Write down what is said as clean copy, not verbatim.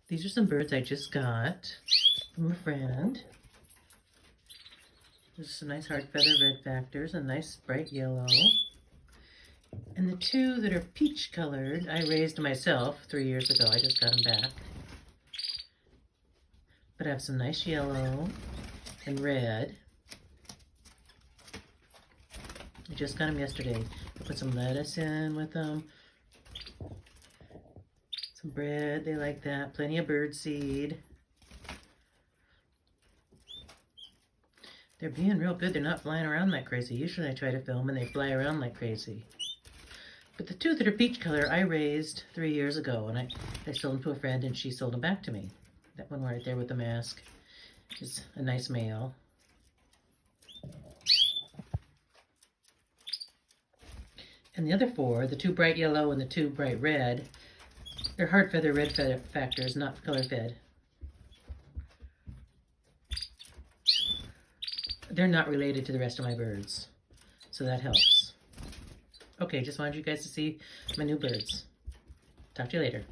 These are some birds I just got from a friend. There's some nice hard feather red factors, a nice bright yellow. And the two that are peach colored, I raised myself 3 years ago. I just got them back. But I have some nice yellow and red. I just got them yesterday. I put some lettuce in with them. Some bread, they like that. Plenty of bird seed. They're being real good. They're not flying around like crazy. Usually I try to film and they fly around like crazy. But the two that are peach color, I raised 3 years ago, and I sold them to a friend, and she sold them back to me. That one right there with the mask is a nice male. And the other four, the two bright yellow and the two bright red, they're hard feather red feather factors, not color fed. They're not related to the rest of my birds, so that helps. Okay, just wanted you guys to see my new birds. Talk to you later.